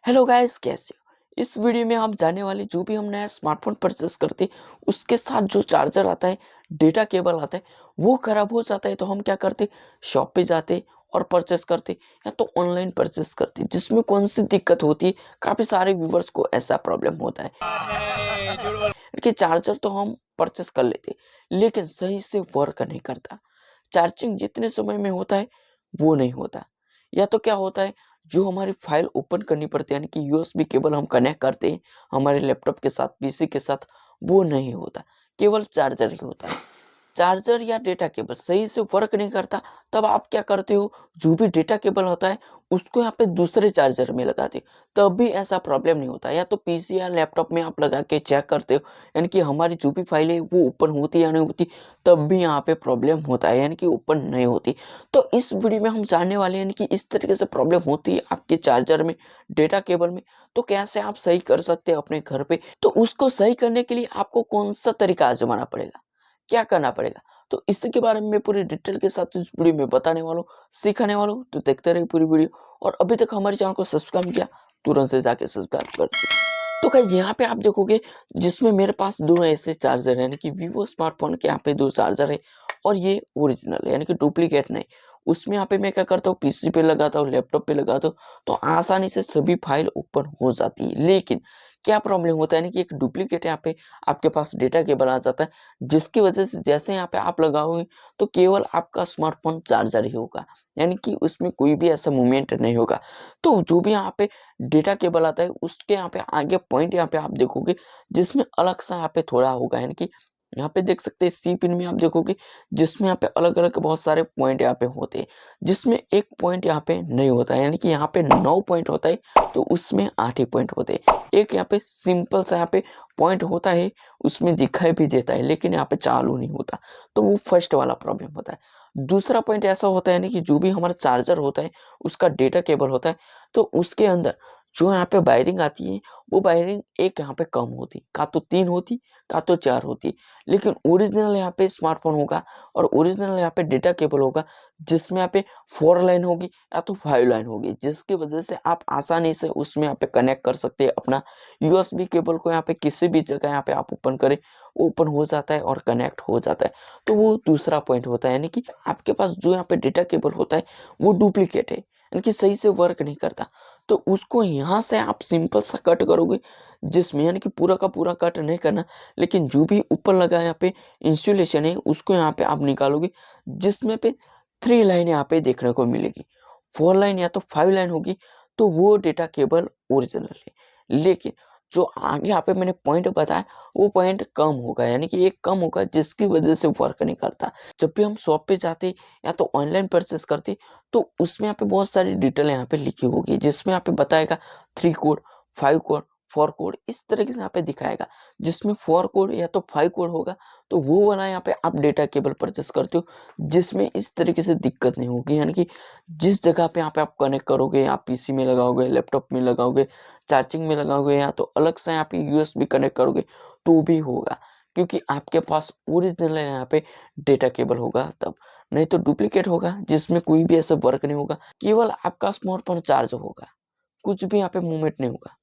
Hello guys, कैसे हो। इस वीडियो में हम जानने वाले जो भी हम नया स्मार्टफोन परचेस करते हैं उसके साथ जो चार्जर आता है, डेटा केबल आता है, वो खराब हो जाता है तो हम क्या करते, शॉप पे जाते और परचेस करते या तो ऑनलाइन परचेस करते। जिसमें कौन सी दिक्कत होती है, काफ़ी सारे व्यूवर्स को ऐसा प्रॉब्लम होता है कि चार्जर तो हम परचेस कर लेते लेकिन सही से वर्क नहीं करता। चार्जिंग जितने समय में होता है वो नहीं होता, या तो क्या होता है, जो हमारी फाइल ओपन करनी पड़ती है यानी कि यूएसबी केबल हम कनेक्ट करते हैं हमारे लैपटॉप के साथ, पीसी के साथ, वो नहीं होता, केवल चार्जर ही होता है। चार्जर या डेटा केबल सही से वर्क नहीं करता, तब आप क्या करते हो, जो भी डेटा केबल होता है उसको यहाँ पे दूसरे चार्जर में लगाते हो, तब भी ऐसा प्रॉब्लम नहीं होता। या तो पीसी या लैपटॉप में आप लगा के चेक करते हो, यानी कि हमारी जो भी फाइल है वो ओपन होती है या नहीं होती, तब भी यहाँ पे प्रॉब्लम होता है, यानी कि ओपन नहीं होती। तो इस वीडियो में हम जानने वाले हैं, यानी कि इस तरीके से प्रॉब्लम होती है आपके चार्जर में, डेटा केबल में, तो कैसे आप सही कर सकते हैं अपने घर पे। तो उसको सही करने के लिए आपको कौन सा तरीका आजमाना पड़ेगा, क्या करना पड़ेगा, तो इसी के बारे में मैं पूरी डिटेल के साथ इस वीडियो में बताने वाला हूँ, सिखाने वाला हूँ। तो देखते रहिए पूरी वीडियो, और अभी तक हमारे चैनल को सब्सक्राइब नहीं किया तुरंत से जाके सब्सक्राइब कर दीजिए। तो गाइस यहाँ पे आप देखोगे, जिसमें मेरे पास दो ऐसे चार्जर है, यानी कि वीवो स्मार्टफोन के यहाँ पे दो चार्जर है, और ये ओरिजिनल है यानी कि डुप्लीकेट नहीं। उसमें यहाँ पे मैं क्या करता हूँ, पीसी पे लगाता हूँ, लैपटॉप पे लगाता हूँ, तो आसानी से सभी फाइल ओपन हो जाती है। लेकिन क्या प्रॉब्लम होता है ना, कि एक डुप्लीकेट यहाँ पे आपके पास डेटा केबल आ जाता है, जिसकी वजह से जैसे यहाँ पे आप लगाओगे तो केवल आपका स्मार्टफोन चार्जर ही होगा, यानी कि उसमें कोई भी ऐसा मूवमेंट नहीं होगा। तो जो भी यहाँ पे डेटा केबल आता है उसके यहाँ पे आगे पॉइंट यहाँ पे आप देखोगे, जिसमें अलग सा यहाँ पे थोड़ा होगा, यानी कि यहाँ पे देख सकते हैं सी पिन में आप देखोगे, जिसमें यहाँ पे अलग अलग बहुत सारे पॉइंट यहाँ पे होते हैं, जिसमें एक पॉइंट यहाँ पे नहीं होता है, यानी कि यहाँ पे 9 पॉइंट होता है तो उसमें 8 ही पॉइंट होते हैं। एक यहाँ पे सिंपल सा यहाँ पे पॉइंट होता है, उसमें दिखाई भी देता है लेकिन यहाँ पे चालू नहीं होता, तो वो फर्स्ट वाला प्रॉब्लम होता है। दूसरा पॉइंट ऐसा होता है ना, कि जो भी हमारा चार्जर होता है उसका डेटा केबल होता है, तो उसके अंदर जो यहाँ पे वायरिंग आती है, वो वायरिंग एक यहाँ पे कम होती, का तो 3 होती, का तो 4 होती। लेकिन ओरिजिनल यहाँ पे स्मार्टफोन होगा और ओरिजिनल यहाँ पे डेटा केबल होगा, जिसमें यहाँ पे 4 लाइन होगी या तो 5 लाइन होगी, जिसकी वजह से आप आसानी से उसमें यहाँ पे कनेक्ट कर सकते हैं अपना यूएसबी केबल को। यहाँ पे किसी भी जगह यहाँ पे आप ओपन करें, ओपन हो जाता है और कनेक्ट हो जाता है। तो वो दूसरा पॉइंट होता है, यानी कि आपके पास जो यहाँ पे डेटा केबल होता है वो डुप्लीकेट है, यानी कि सही से वर्क नहीं करता। तो उसको यहाँ से आप सिंपल सा कट करोगे, जिसमें यानी कि पूरा का पूरा कट नहीं करना, लेकिन जो भी ऊपर लगा यहाँ पे इंस्टॉलेशन है उसको यहाँ पे आप निकालोगे, जिसमें पे 3 लाइन यहाँ पे देखने को मिलेगी, 4 लाइन या तो 5 लाइन होगी, तो वो डेटा केबल ओरिजिनल है। लेकिन जो आगे यहाँ पे मैंने पॉइंट बताया वो पॉइंट कम होगा, यानी कि एक कम होगा, जिसकी वजह से वर्क नहीं करता। जब भी हम शॉप पे जाते या तो ऑनलाइन परचेस करते, तो उसमें यहाँ पे बहुत सारी डिटेल यहाँ पे लिखी होगी, जिसमें यहाँ पे बताएगा 3 कोड, 5 कोड, 4 कोड, इस तरीके से यहाँ पे दिखाएगा। जिसमें 4 कोड या तो 5 कोड होगा, तो वो वाला यहाँ पे आप डेटा केबल परचेस करते हो, जिसमें इस तरीके से दिक्कत नहीं होगी, यानी कि जिस जगह पे यहाँ पे आप कनेक्ट करोगे, आप पीसी में लगाओगे, लैपटॉप में लगाओगे, चार्जिंग में लगाओगे, या तो अलग से यहाँ पे यूएसबी कनेक्ट करोगे, तो भी होगा, क्योंकि आपके पास ओरिजिनल यहाँ पे डेटा केबल होगा तब। नहीं तो डुप्लीकेट होगा, जिसमें कोई भी ऐसा वर्क नहीं होगा, केवल आपका स्मार्टफोन चार्ज होगा, कुछ भी यहाँ पे मूवमेंट नहीं होगा,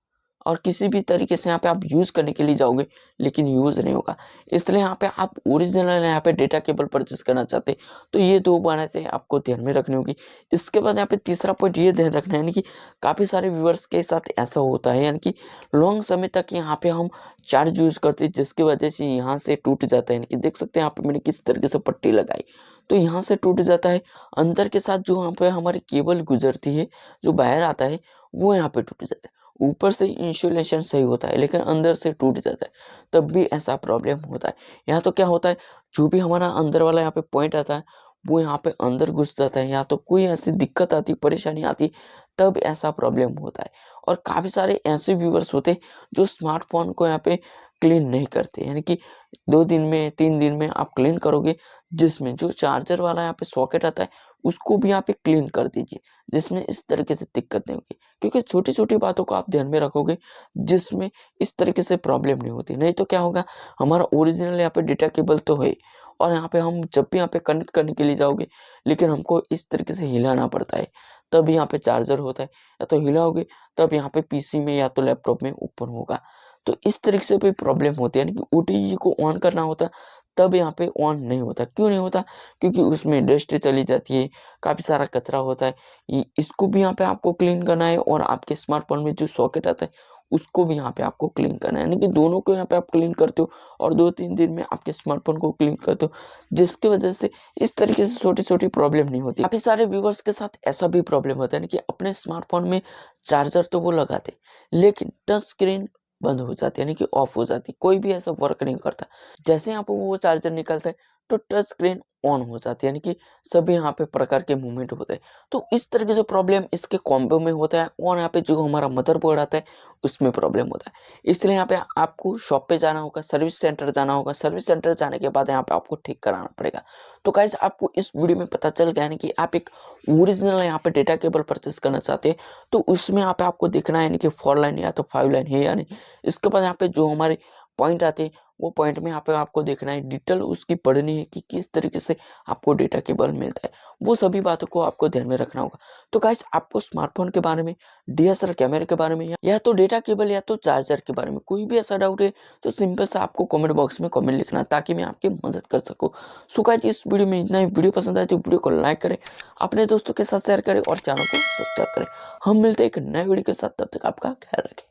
और किसी भी तरीके से यहाँ पे आप यूज़ करने के लिए जाओगे लेकिन यूज़ नहीं होगा। इसलिए यहाँ पे आप ओरिजिनल यहाँ पे डेटा केबल परचेस करना चाहते तो ये दो बातें आपको ध्यान में रखनी होगी। इसके बाद यहाँ पे तीसरा पॉइंट ये ध्यान रखना है, यानी कि काफ़ी सारे व्यूअर्स के साथ ऐसा होता है, यानी कि लॉन्ग समय तक यहाँ पे हम चार्ज यूज़ करते हैं, जिसकी वजह से यहाँ से टूट जाता है। यानी कि देख सकते हैं यहाँ पे मैंने किस तरीके से पट्टी लगाई, तो यहाँ से टूट जाता है। अंदर के साथ जो यहाँ पे हमारी केबल गुजरती है, जो बाहर आता है, वो यहाँ पे टूट जाता है। ऊपर से इंसुलेशन सही होता है लेकिन अंदर से टूट जाता है, तब भी ऐसा प्रॉब्लम होता है। यहाँ तो क्या होता है, जो भी हमारा अंदर वाला यहाँ पे पॉइंट आता है वो यहाँ पे अंदर घुस जाता है, या तो कोई ऐसी दिक्कत आती, परेशानी आती, तब ऐसा प्रॉब्लम होता है। और काफ़ी सारे ऐसे व्यूअर्स होते हैं जो स्मार्टफोन को यहाँ पे क्लीन नहीं करते, यानी कि 2 दिन में 3 दिन में आप क्लीन करोगे, जिसमें जो चार्जर वाला यहाँ पे सॉकेट आता है उसको भी यहाँ पे क्लीन कर दीजिए, जिसमें इस तरीके से दिक्कत नहीं होगी। क्योंकि छोटी-छोटी बातों को आप ध्यान में रखोगे, जिसमें इस तरीके से प्रॉब्लम नहीं होती। नहीं तो क्या होगा, हमारा ओरिजिनल यहाँ पे डेटा केबल तो है, और यहाँ पे हम जब भी यहाँ पे कनेक्ट करने के लिए जाओगे, लेकिन हमको इस तरीके से हिलाना पड़ता है, तब यहाँ पे चार्जर होता है, या तो हिलाओगे तब यहाँ पे पीसी में या तो लैपटॉप में ओपन होगा। तो इस तरीके से भी प्रॉब्लम होती है, यानी कि ओटीजी को ऑन करना होता है तब यहाँ पे ऑन नहीं होता। क्यों नहीं होता? क्योंकि उसमें डस्ट चली जाती है, काफ़ी सारा कचरा होता है। इसको भी यहाँ पे आपको क्लीन करना है, और आपके स्मार्टफोन में जो सॉकेट आता है उसको भी यहाँ पे आपको क्लीन करना है, यानी कि दोनों को यहाँ पे आप क्लीन करते हो और 2-3 दिन में आपके स्मार्टफोन को क्लीन करते हो, जिसकी वजह से इस तरीके से छोटी-छोटी प्रॉब्लम नहीं होती। काफ़ी सारे व्यूअर्स के साथ ऐसा भी प्रॉब्लम होता है ना कि अपने स्मार्टफोन में चार्जर तो वो लगाते, लेकिन टच स्क्रीन बंद हो जाती है, यानी कि ऑफ हो जाती है, कोई भी ऐसा वर्क नहीं करता। जैसे यहाँ पे वो चार्जर निकलता है तो टच स्क्रीन ऑन हो जाती है, यानी कि सभी यहाँ पे प्रकार के मूवमेंट होते हैं। तो इस तरीके से प्रॉब्लम इसके कॉम्बो में होता है, और यहाँ पे जो हमारा मदरबोर्ड आता है उसमें प्रॉब्लम होता है। इसलिए यहाँ पे आपको शॉप पे जाना होगा, सर्विस सेंटर जाना होगा, सर्विस सेंटर जाने के बाद यहाँ पे आपको ठीक कराना पड़ेगा। तो गाइस, आपको इस वीडियो में पता चल गया है कि आप एक ओरिजिनल यहाँ पे डेटा केबल परचेस करना चाहते हैं, तो उसमें यहाँ पे आपको देखना है यानी कि 4 लाइन या तो 5 लाइन है या नहीं। इसके बाद यहाँ पे जो हमारे पॉइंट आते हैं वो पॉइंट में यहाँ पे आपको देखना है, डिटेल उसकी पढ़नी है कि किस तरीके से आपको डेटा केबल मिलता है, वो सभी बातों को आपको ध्यान में रखना होगा। तो गाइस, आपको स्मार्टफोन के बारे में, डीएसएलआर कैमरे के बारे में, या तो डेटा केबल या तो चार्जर के बारे में कोई भी ऐसा डाउट है तो सिंपल सा आपको कमेंट बॉक्स में कमेंट लिखना, ताकि मैं आपकी मदद कर सकूँ। सो गाइस, इस वीडियो में इतना ही। वीडियो पसंद आए तो वीडियो को लाइक करें, अपने दोस्तों के साथ शेयर करें और चैनल को सब्सक्राइब करें। हम मिलते हैं एक नए वीडियो के साथ, तब तक आपका ख्याल रखें।